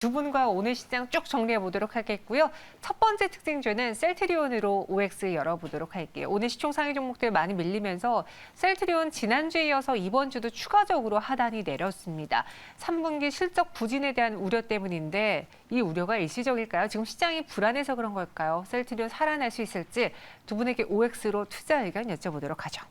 두 분과 오늘 시장 쭉 정리해 보도록 하겠고요. 첫 번째 특징주는 셀트리온으로 OX 열어보도록 할게요. 오늘 시총 상위 종목들 많이 밀리면서 셀트리온 지난주에 이어서 이번 주도 추가적으로 하단이 내렸습니다. 3분기 실적 부진에 대한 우려 때문인데 이 우려가 일시적일까요? 지금 시장이 불안해서 그런 걸까요? 셀트리온 살아날 수 있을지 두 분에게 OX로 투자 의견 여쭤보도록 하죠.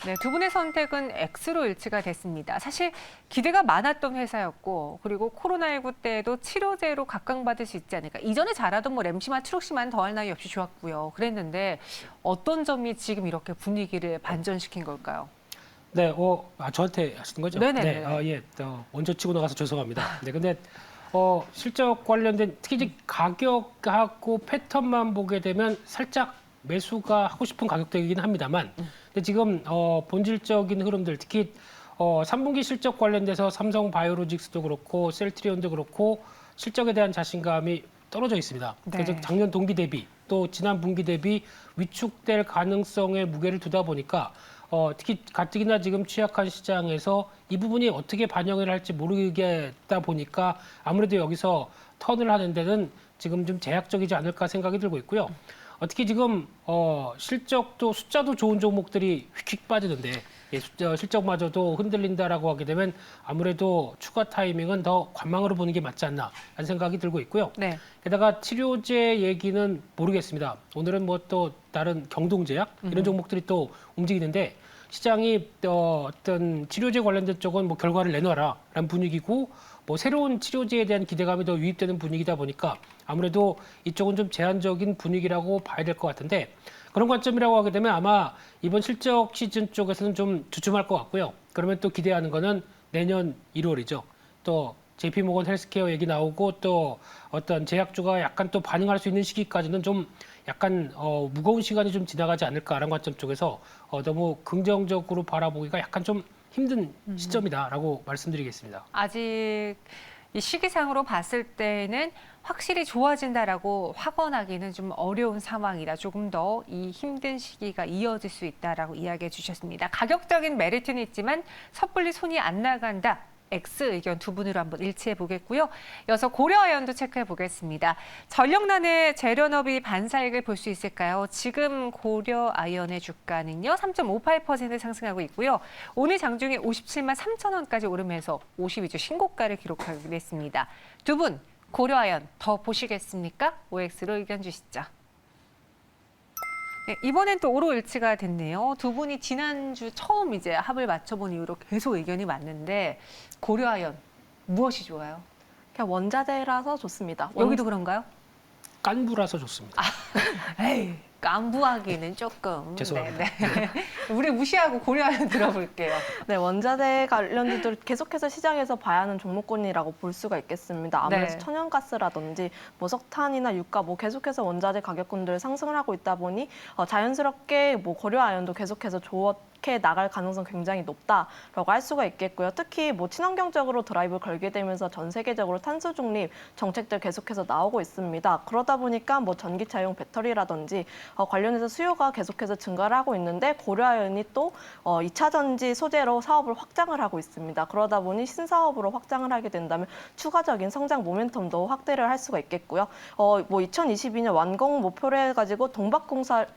네, 두 분의 선택은 X로 일치가 됐습니다. 사실 기대가 많았던 회사였고 그리고 코로나19 때에도 치료제로 각광받을 수 있지 않을까. 이전에 잘하던 뭐 램시만 트룩시만 더할 나위 없이 좋았고요. 그랬는데 어떤 점이 지금 이렇게 분위기를 반전시킨 걸까요? 네, 저한테 하시는 거죠? 네네. 네, 예, 먼저 치고 나가서 죄송합니다. 네, 근데 실적 관련된 특히 이제 가격하고 패턴만 보게 되면 살짝 매수가 하고 싶은 가격대이긴 합니다만, 근데 지금 본질적인 흐름들, 특히 3분기 실적 관련돼서 삼성 바이오로직스도 그렇고 셀트리온도 그렇고 실적에 대한 자신감이 떨어져 있습니다. 그래서 네. 작년 동기 대비 또 지난 분기 대비 위축될 가능성에 무게를 두다 보니까 특히 가뜩이나 지금 취약한 시장에서 이 부분이 어떻게 반영을 할지 모르겠다 보니까 아무래도 여기서 턴을 하는 데는 지금 좀 제약적이지 않을까 생각이 들고 있고요. 특히 지금 실적도 숫자도 좋은 종목들이 휙휙 빠지는데 실적마저도 흔들린다라고 하게 되면 아무래도 추가 타이밍은 더 관망으로 보는 게 맞지 않나 하는 생각이 들고 있고요. 네. 게다가 치료제 얘기는 모르겠습니다. 오늘은 뭐 또 다른 경동제약 이런 종목들이 또 움직이는데 시장이 어떤 치료제 관련된 쪽은 뭐 결과를 내놔라라는 분위기고 뭐 새로운 치료제에 대한 기대감이 더 유입되는 분위기다 보니까 아무래도 이쪽은 좀 제한적인 분위기라고 봐야 될 것 같은데 그런 관점이라고 하게 되면 아마 이번 실적 시즌 쪽에서는 좀 주춤할 것 같고요. 그러면 또 기대하는 거는 내년 1월이죠. 또 JP모건 헬스케어 얘기 나오고 또 어떤 제약주가 약간 또 반응할 수 있는 시기까지는 좀 약간 무거운 시간이 좀 지나가지 않을까라는 관점 쪽에서 너무 긍정적으로 바라보기가 약간 좀 힘든 시점이다라고 말씀드리겠습니다. 아직 이 시기상으로 봤을 때는 확실히 좋아진다라고 확언하기는 좀 어려운 상황이라 조금 더 이 힘든 시기가 이어질 수 있다라고 이야기해 주셨습니다. 가격적인 메리트는 있지만 섣불리 손이 안 나간다. X 의견 두 분으로 한번 일치해 보겠고요. 이어서 고려아연도 체크해 보겠습니다. 전력난의 재련업이 반사익을 볼 수 있을까요? 지금 고려아연의 주가는요. 3.58% 상승하고 있고요. 오늘 장중에 57만 3천 원까지 오르면서 52주 신고가를 기록하기도 했습니다. 두 분 고려아연 더 보시겠습니까? OX로 의견 주시죠. 네, 이번엔 또 오로 일치가 됐네요. 두 분이 지난주 처음 이제 합을 맞춰본 이후로 계속 의견이 맞는데 고려아연 무엇이 좋아요? 그냥 원자재라서 좋습니다. 여기도 그런가요? 깐부라서 좋습니다. 에이, 깐부하기는 조금. 죄송합니다. 네. 우리 무시하고 고려아연 들어볼게요. 네, 원자재 관련주들 계속해서 시장에서 봐야 하는 종목군이라고 볼 수가 있겠습니다. 아무래도 네. 천연가스라든지 뭐 석탄이나 유가 뭐 계속해서 원자재 가격군들 상승을 하고 있다 보니 자연스럽게 뭐 고려아연도 계속해서 좋게 나갈 가능성 굉장히 높다라고 할 수가 있겠고요. 특히 뭐 친환경적으로 드라이브를 걸게 되면서 전 세계적으로 탄소 중립 정책들 계속해서 나오고 있습니다. 그러다 보니까 뭐 전기차용 배터리라든지 관련해서 수요가 계속해서 증가를 하고 있는데 고려아연이 또 2차 전지 소재로 사업을 확장을 하고 있습니다. 그러다 보니 신사업으로 확장을 하게 된다면 추가적인 성장 모멘텀도 확대를 할 수가 있겠고요. 뭐 2022년 완공 목표로 해가지고 동박공장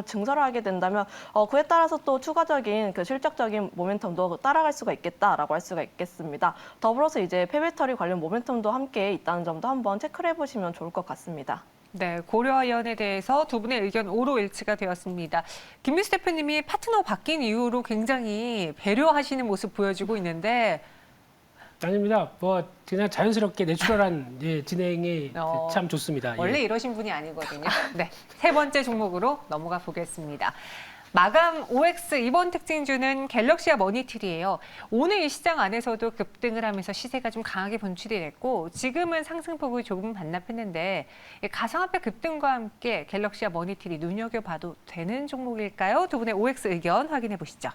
증설을 하게 된다면 그에 따라서 또 추가적인 그 실적적인 모멘텀도 따라갈 수가 있겠다라고 할 수가 있겠습니다. 더불어서 이제 폐배터리 관련 모멘텀도 함께 있다는 점도 한번 체크를 해보시면 좋을 것 같습니다. 네, 고려아연에 대해서 두 분의 의견 오로 일치가 되었습니다. 김민수 대표님이 파트너 바뀐 이후로 굉장히 배려하시는 모습 보여주고 있는데 아닙니다. 뭐 그냥 자연스럽게 내추럴한 진행이 참 좋습니다. 예. 원래 이러신 분이 아니거든요. 네, 세 번째 종목으로 넘어가 보겠습니다. 마감 OX 이번 특징주는 갤럭시와 머니트리예요. 오늘 이 시장 안에서도 급등을 하면서 시세가 좀 강하게 분출이 됐고 지금은 상승폭을 조금 반납했는데 가상화폐 급등과 함께 갤럭시와 머니트리 눈여겨봐도 되는 종목일까요? 두 분의 OX 의견 확인해 보시죠.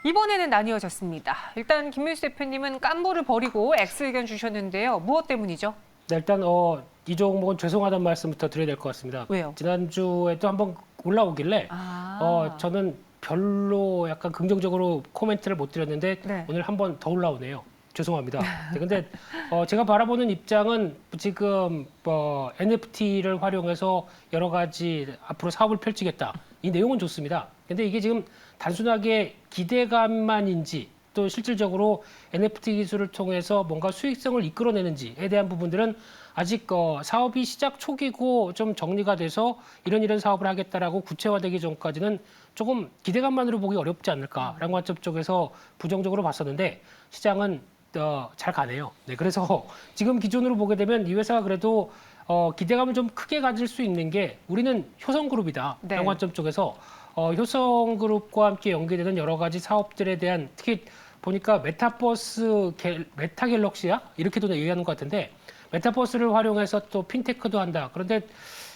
이번에는 나뉘어졌습니다. 일단 김민수 대표님은 깐부를 버리고 X 의견 주셨는데요. 무엇 때문이죠? 네, 일단 이 종목은 죄송하다는 말씀부터 드려야 될 것 같습니다. 왜요? 지난주에도 한번 올라오길래 저는 별로 약간 긍정적으로 코멘트를 못 드렸는데 네. 오늘 한번 더 올라오네요. 죄송합니다. 네, 근데 제가 바라보는 입장은 지금 NFT를 활용해서 여러 가지 앞으로 사업을 펼치겠다. 이 내용은 좋습니다. 근데 이게 지금 단순하게 기대감만인지 또 실질적으로 NFT 기술을 통해서 뭔가 수익성을 이끌어내는지에 대한 부분들은 아직 사업이 시작 초기고 좀 정리가 돼서 이런 사업을 하겠다라고 구체화되기 전까지는 조금 기대감만으로 보기 어렵지 않을까라는 관점 쪽에서 부정적으로 봤었는데 시장은 잘 가네요. 네, 그래서 지금 기준으로 보게 되면 이 회사가 그래도 기대감을 좀 크게 가질 수 있는 게 우리는 효성그룹이다. 네. 라는 관점 쪽에서 효성그룹과 함께 연계되는 여러 가지 사업들에 대한 특히 보니까 메타버스 메타갤럭시야 이렇게도 얘기하는 것 같은데 메타버스를 활용해서 또 핀테크도 한다. 그런데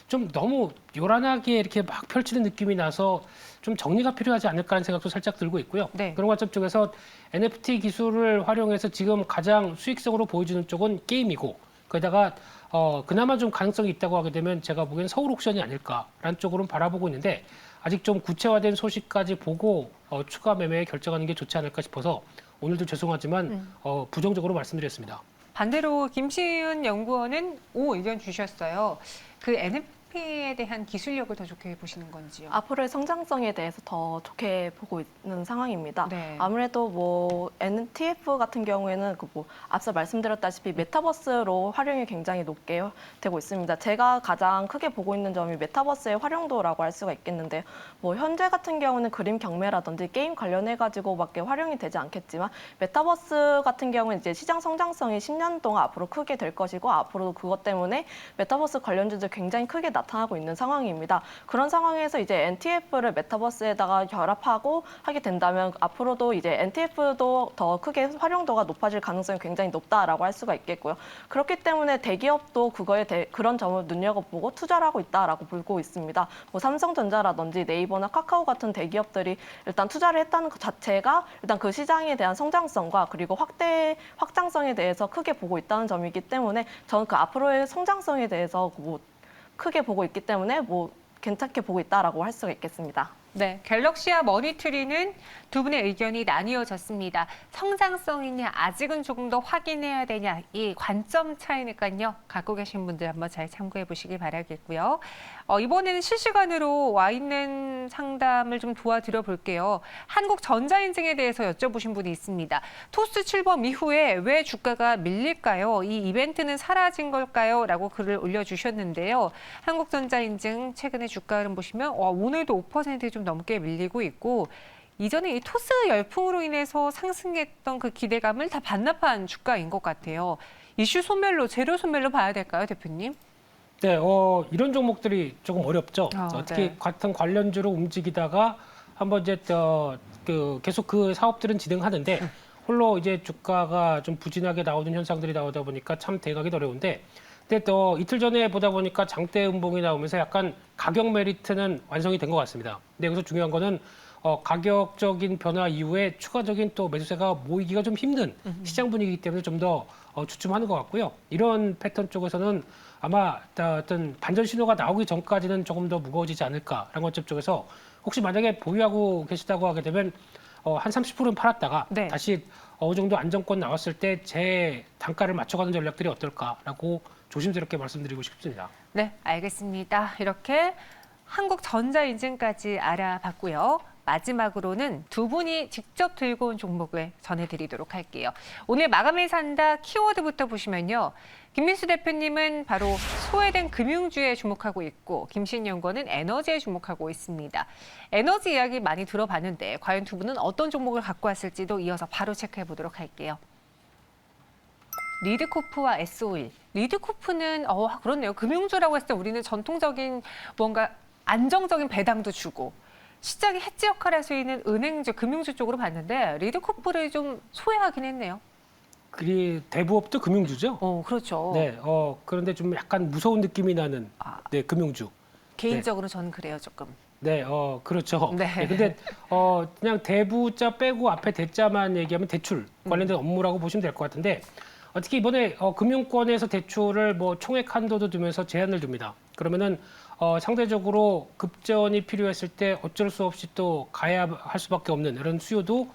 좀 너무 요란하게 이렇게 막 펼치는 느낌이 나서 좀 정리가 필요하지 않을까 하는 생각도 살짝 들고 있고요. 네. 그런 관점 쪽에서 NFT 기술을 활용해서 지금 가장 수익성으로 보여주는 쪽은 게임이고 거기다가 그나마 좀 가능성이 있다고 하게 되면 제가 보기엔 서울 옥션이 아닐까라는 쪽으로는 바라보고 있는데 아직 좀 구체화된 소식까지 보고 추가 매매에 결정하는 게 좋지 않을까 싶어서 오늘도 죄송하지만 부정적으로 말씀드렸습니다. 반대로 김시은 연구원은 O 의견 주셨어요. 그 NFT에 대한 기술력을 더 좋게 보시는 건지요? 앞으로의 성장성에 대해서 더 좋게 보고 있는 상황입니다. 네. 아무래도 뭐 NTF 같은 경우에는 앞서 말씀드렸다시피 메타버스로 활용이 굉장히 높게 되고 있습니다. 제가 가장 크게 보고 있는 점이 메타버스의 활용도라고 할 수가 있겠는데요. 뭐 현재 같은 경우는 그림 경매라든지 게임 관련해 가지고밖에 활용이 되지 않겠지만 메타버스 같은 경우는 이제 시장 성장성이 10년 동안 앞으로 크게 될 것이고 앞으로도 그것 때문에 메타버스 관련주들 굉장히 크게 나타나고 있는 상황입니다. 그런 상황에서 이제 NTF를 메타버스에다가 결합하고 하게 된다면 앞으로도 이제 NTF도 더 크게 활용도가 높아질 가능성이 굉장히 높다라고 할 수가 있겠고요. 그렇기 때문에 대기업도 그런 점을 눈여겨보고 투자를 하고 있다라고 보고 있습니다. 뭐 삼성전자라든지 네이버나 카카오 같은 대기업들이 일단 투자를 했다는 것 자체가 일단 그 시장에 대한 성장성과 그리고 확장성에 대해서 크게 보고 있다는 점이기 때문에 저는 그 앞으로의 성장성에 대해서 뭐 크게 보고 있기 때문에 뭐 괜찮게 보고 있다라고 할 수가 있겠습니다. 네, 갤럭시와 머니트리는 두 분의 의견이 나뉘어졌습니다. 성장성이냐, 아직은 조금 더 확인해야 되냐, 이 관점 차이니까요. 갖고 계신 분들 한번 잘 참고해 보시기 바라겠고요. 이번에는 실시간으로 와 있는 상담을 좀 도와드려 볼게요. 한국전자인증에 대해서 여쭤보신 분이 있습니다. 토스 7범 이후에 왜 주가가 밀릴까요? 이 이벤트는 사라진 걸까요? 라고 글을 올려주셨는데요. 한국전자인증 최근에 주가 흐름 보시면 오늘도 5% 좀 넘게 밀리고 있고 이전에 이 토스 열풍으로 인해서 상승했던 그 기대감을 다 반납한 주가인 것 같아요. 이슈 소멸로, 재료 소멸로 봐야 될까요, 대표님? 네, 이런 종목들이 조금 어렵죠. 특히 네. 같은 관련주로 움직이다가 한번 이제 계속 그 사업들은 진행하는데 홀로 이제 주가가 좀 부진하게 나오는 현상들이 나오다 보니까 참 대응하기 어려운데 근데 또 이틀 전에 보다 보니까 장대 음봉이 나오면서 약간 가격 메리트는 완성이 된 것 같습니다. 근데 여기서 중요한 거는 가격적인 변화 이후에 추가적인 또 매수세가 모이기가 좀 힘든 시장 분위기이기 때문에 좀 더 주춤하는 것 같고요. 이런 패턴 쪽에서는 아마 어떤 반전 신호가 나오기 전까지는 조금 더 무거워지지 않을까라는 관점 쪽에서 혹시 만약에 보유하고 계시다고 하게 되면 한 30%는 팔았다가 네. 다시 어느 정도 안정권 나왔을 때 제 단가를 맞춰가는 전략들이 어떨까라고 조심스럽게 말씀드리고 싶습니다. 네, 알겠습니다. 이렇게 한국전자인증까지 알아봤고요. 마지막으로는 두 분이 직접 들고 온 종목을 전해드리도록 할게요. 오늘 마감에 산다 키워드부터 보시면요. 김민수 대표님은 바로 소외된 금융주에 주목하고 있고 김신 연구원은 에너지에 주목하고 있습니다. 에너지 이야기 많이 들어봤는데 과연 두 분은 어떤 종목을 갖고 왔을지도 이어서 바로 체크해 보도록 할게요. 리드코프와 S-오일. 리드코프는 그렇네요. 금융주라고 했을 때 우리는 전통적인 뭔가 안정적인 배당도 주고 시장의 해지 역할을 할 수 있는 은행주, 금융주 쪽으로 봤는데 리드코프를 좀 소외하긴 했네요. 그 대부업도 금융주죠? 그렇죠. 네, 그런데 좀 약간 무서운 느낌이 나는 네, 금융주. 개인적으로 저는 그래요, 조금. 네, 그렇죠. 네. 네, 근데 그냥 대부자 빼고 앞에 대자만 얘기하면 대출 관련된 업무라고 보시면 될 것 같은데 특히 이번에 금융권에서 대출을 뭐 총액 한도도 두면서 제한을 둡니다. 그러면은 상대적으로 급전이 필요했을 때 어쩔 수 없이 또 가야 할 수밖에 없는 이런 수요도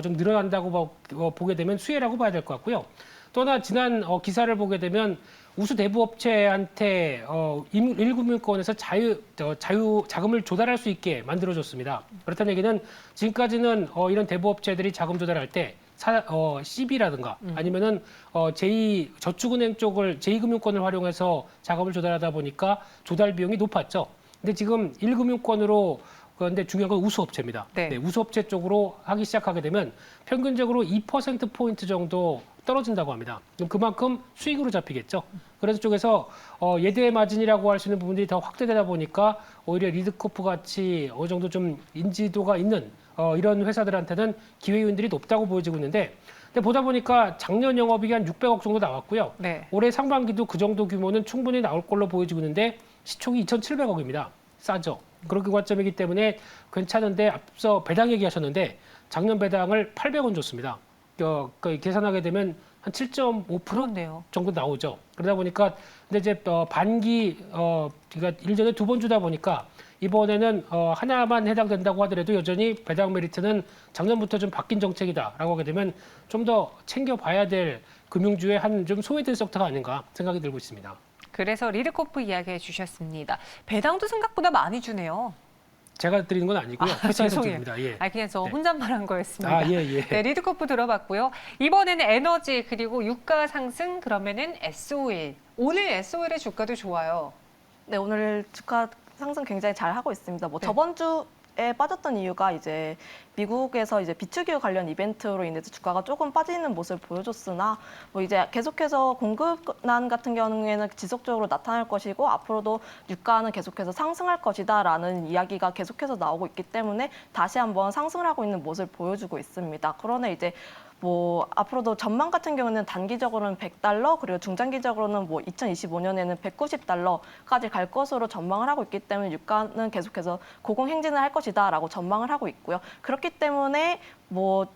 좀 늘어난다고 보게 되면 수혜라고 봐야 될 것 같고요. 또 하나 지난 기사를 보게 되면 우수 대부업체한테 1금융권에서 자유 자금을 조달할 수 있게 만들어줬습니다. 그렇다는 얘기는 지금까지는 이런 대부업체들이 자금 조달할 때 CB라든가 아니면은 제2저축은행 쪽을 제2금융권을 활용해서 자금을 조달하다 보니까 조달 비용이 높았죠. 근데 지금 1금융권으로 그런데 중요한 건 우수업체입니다. 네. 네, 우수업체 쪽으로 하기 시작하게 되면 평균적으로 2%포인트 정도 떨어진다고 합니다. 그럼 그만큼 수익으로 잡히겠죠. 그래서 쪽에서 예대 마진이라고 할 수 있는 부분들이 더 확대되다 보니까 오히려 리드코프 같이 어느 정도 좀 인지도가 있는 이런 회사들한테는 기회 요인들이 높다고 보여지고 있는데 근데 보다 보니까 작년 영업이익이 한 600억 정도 나왔고요. 네. 올해 상반기도 그 정도 규모는 충분히 나올 걸로 보여지고 있는데 시총이 2,700억입니다. 싸죠. 그렇게 관점이기 때문에 괜찮은데 앞서 배당 얘기하셨는데 작년 배당을 800원 줬습니다. 계산하게 되면 한 7.5% 그렇네요. 정도 나오죠. 그러다 보니까 근데 이제 반기 그러니까 1년에 2번 주다 보니까 이번에는 하나만 해당된다고 하더라도 여전히 배당 메리트는 작년부터 좀 바뀐 정책이다라고 하게 되면 좀 더 챙겨봐야 될 금융주의 한 좀 소외된 섹터가 아닌가 생각이 들고 있습니다. 그래서 리드코프 이야기해 주셨습니다. 배당도 생각보다 많이 주네요. 제가 드리는 건 아니고요. 회사에서 죄송해요. 드립니다. 예. 그냥 저 네. 혼잣말한 거였습니다. 예. 네, 리드코프 들어봤고요. 이번에는 에너지 그리고 유가 상승 그러면은 SOL. 오늘 SOL의 주가도 좋아요. 네, 오늘 주가 상승 굉장히 잘 하고 있습니다. 뭐 네. 저번 주에 빠졌던 이유가 이제 미국에서 이제 비축유 관련 이벤트로 인해서 주가가 조금 빠지는 모습을 보여줬으나 뭐 이제 계속해서 공급난 같은 경우에는 지속적으로 나타날 것이고 앞으로도 유가는 계속해서 상승할 것이다라는 이야기가 계속해서 나오고 있기 때문에 다시 한번 상승을 하고 있는 모습을 보여주고 있습니다. 그러나 이제 뭐 앞으로도 전망 같은 경우는 단기적으로는 $100 그리고 중장기적으로는 뭐 2025년에는 $190까지 갈 것으로 전망을 하고 있기 때문에 유가는 계속해서 고공행진을 할 것이다라고 전망을 하고 있고요. 그렇기 때문에 뭐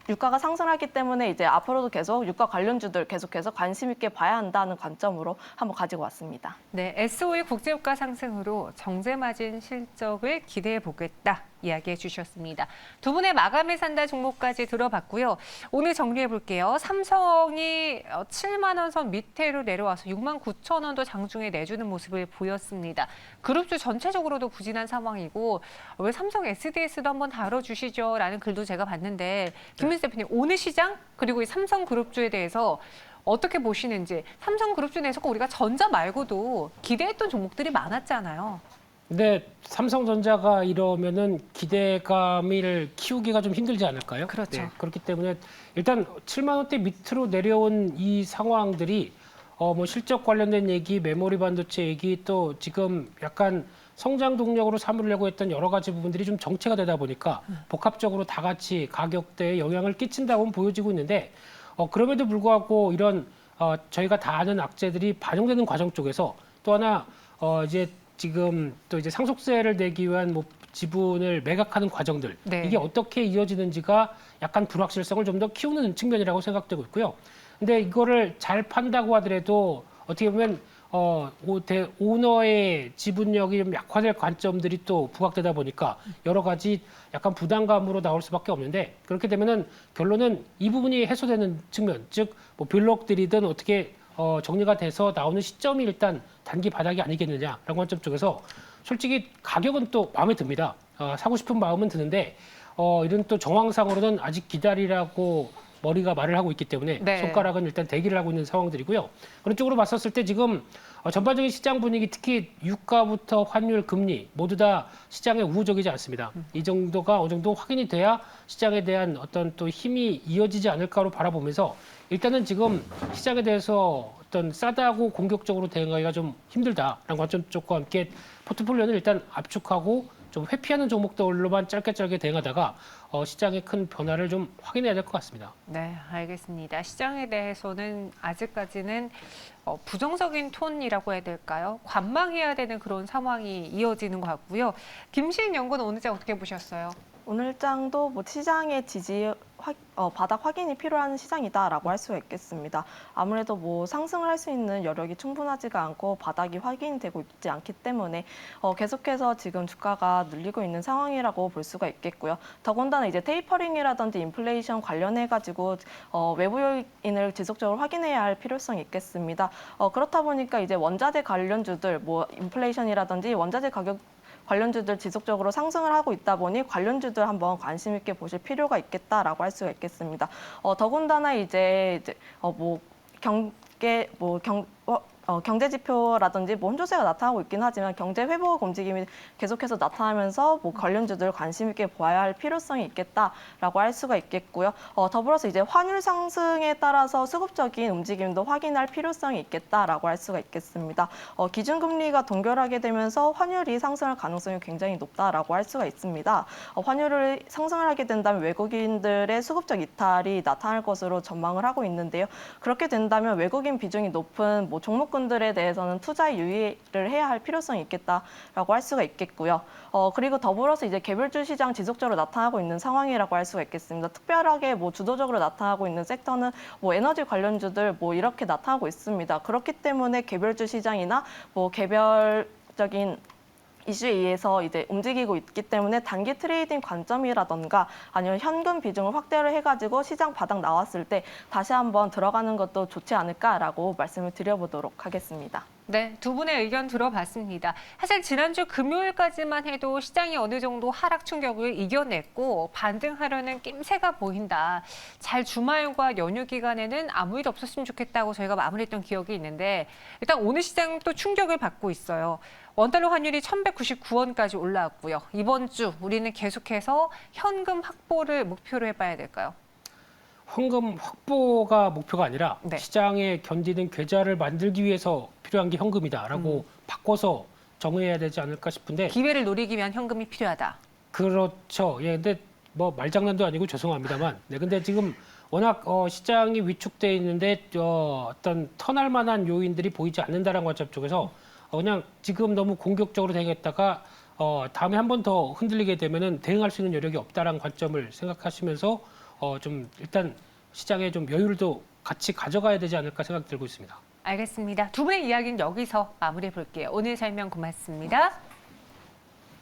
유가가 상승하기 때문에 이제 앞으로도 계속 유가 관련주들 계속해서 관심 있게 봐야 한다는 관점으로 한번 가지고 왔습니다. 네, SOL 국제유가 상승으로 정제마진 실적을 기대해 보겠다 이야기해 주셨습니다. 두 분의 마감에 산다 종목까지 들어봤고요. 오늘 정리해 볼게요. 삼성이 7만 원 선 밑으로 내려와서 6만 9천 원도 장중에 내주는 모습을 보였습니다. 그룹주 전체적으로도 부진한 상황이고 왜 삼성 SDS도 한번 다뤄주시죠 라는 글도 제가 봤는데 김민수 대표님 오늘 시장 그리고 이 삼성 그룹주에 대해서 어떻게 보시는지 삼성그룹주 내에서 꼭 우리가 전자 말고도 기대했던 종목들이 많았잖아요. 근데 삼성전자가 이러면은 기대감을 키우기가 좀 힘들지 않을까요? 그렇죠. 네, 그렇기 때문에 일단 7만 원대 밑으로 내려온 이 상황들이 뭐 실적 관련된 얘기, 메모리 반도체 얘기 또 지금 약간 성장 동력으로 삼으려고 했던 여러 가지 부분들이 좀 정체가 되다 보니까 복합적으로 다 같이 가격대에 영향을 끼친다고 보여지고 있는데 그럼에도 불구하고 이런 저희가 다 아는 악재들이 반영되는 과정 쪽에서 또 하나 이제 지금 또 이제 상속세를 내기 위한 뭐 지분을 매각하는 과정들 네. 이게 어떻게 이어지는지가 약간 불확실성을 좀 더 키우는 측면이라고 생각되고 있고요. 근데 이거를 잘 판다고 하더라도 어떻게 보면 오너의 지분력이 좀 약화될 관점들이 또 부각되다 보니까 여러 가지 약간 부담감으로 나올 수밖에 없는데 그렇게 되면은 결론은 이 부분이 해소되는 측면, 즉 뭐 블록들이든 어떻게 정리가 돼서 나오는 시점이 일단 단기 바닥이 아니겠느냐라는 관점 쪽에서 솔직히 가격은 또 마음에 듭니다. 사고 싶은 마음은 드는데 이런 또 정황상으로는 아직 기다리라고 머리가 말을 하고 있기 때문에 네. 손가락은 일단 대기를 하고 있는 상황들이고요. 그런 쪽으로 봤었을 때 지금 전반적인 시장 분위기 특히 유가부터 환율, 금리 모두 다 시장에 우호적이지 않습니다. 이 정도가 어느 정도 확인이 돼야 시장에 대한 어떤 또 힘이 이어지지 않을까로 바라보면서 일단은 지금 시장에 대해서 어떤 싸다고 공격적으로 대응하기가 좀 힘들다라는 관점 쪽과 함께 포트폴리오는 일단 압축하고 좀 회피하는 종목들로만 짧게 대응하다가 시장의 큰 변화를 좀 확인해야 될 것 같습니다. 네, 알겠습니다. 시장에 대해서는 아직까지는 부정적인 톤이라고 해야 될까요? 관망해야 되는 그런 상황이 이어지는 것 같고요. 김시인 연구는 오늘 장 어떻게 보셨어요? 오늘 장도 뭐 시장의 지지와 바닥 확인이 필요한 시장이다라고 할 수가 있겠습니다. 아무래도 뭐 상승을 할 수 있는 여력이 충분하지가 않고 바닥이 확인되고 있지 않기 때문에 계속해서 지금 주가가 눌리고 있는 상황이라고 볼 수가 있겠고요. 더군다나 이제 테이퍼링이라든지 인플레이션 관련해 가지고 외부 요인을 지속적으로 확인해야 할 필요성이 있겠습니다. 그렇다 보니까 이제 원자재 관련주들 뭐 인플레이션이라든지 원자재 가격 관련주들 지속적으로 상승을 하고 있다 보니 관련주들 한번 관심 있게 보실 필요가 있겠다라고 할 수가 있겠습니다. 더군다나 이제 뭐 경제 지표라든지 뭐 혼조세가 나타나고 있긴 하지만 경제 회복 움직임이 계속해서 나타나면서 뭐 관련주들 관심 있게 보아야 할 필요성이 있겠다라고 할 수가 있겠고요. 더불어서 이제 환율 상승에 따라서 수급적인 움직임도 확인할 필요성이 있겠다라고 할 수가 있겠습니다. 기준금리가 동결하게 되면서 환율이 상승할 가능성이 굉장히 높다라고 할 수가 있습니다. 환율을 상승을 하게 된다면 외국인들의 수급적 이탈이 나타날 것으로 전망을 하고 있는데요. 그렇게 된다면 외국인 비중이 높은 뭐 종목군들에 대해서는 투자에 유의를 해야 할 필요성이 있겠다라고 할 수가 있겠고요. 그리고 더불어서 이제 개별주 시장 지속적으로 나타나고 있는 상황이라고 할 수가 있겠습니다. 특별하게 뭐 주도적으로 나타나고 있는 섹터는 뭐 에너지 관련주들 뭐 이렇게 나타나고 있습니다. 그렇기 때문에 개별주 시장이나 뭐 개별적인 이슈에 의해서 이제 움직이고 있기 때문에 단기 트레이딩 관점이라던가 아니면 현금 비중을 확대를 해가지고 시장 바닥 나왔을 때 다시 한번 들어가는 것도 좋지 않을까라고 말씀을 드려보도록 하겠습니다. 네, 두 분의 의견 들어봤습니다. 사실 지난주 금요일까지만 해도 시장이 어느 정도 하락 충격을 이겨냈고 반등하려는 낌새가 보인다. 잘 주말과 연휴 기간에는 아무 일 없었으면 좋겠다고 저희가 마무리했던 기억이 있는데 일단 오늘 시장 또 충격을 받고 있어요. 원달러 환율이 1,199원까지 올라왔고요. 이번 주 우리는 계속해서 현금 확보를 목표로 해봐야 될까요? 현금 확보가 목표가 아니라 네. 시장에 견디는 계좌를 만들기 위해서 필요한 게 현금이다라고 바꿔서 정해야 되지 않을까 싶은데 기회를 노리기 위한 현금이 필요하다. 그렇죠. 예, 근데 뭐 말장난도 아니고 죄송합니다만, 네, 근데 지금 워낙 시장이 위축돼 있는데 어떤 턴할 만한 요인들이 보이지 않는다라는 관점 쪽에서 그냥 지금 너무 공격적으로 대응했다가 다음에 한 번 더 흔들리게 되면은 대응할 수 있는 여력이 없다라는 관점을 생각하시면서 좀 일단 시장에 좀 여유를 또 같이 가져가야 되지 않을까 생각 들고 있습니다. 알겠습니다. 두 분의 이야기는 여기서 마무리해 볼게요. 오늘 설명 고맙습니다.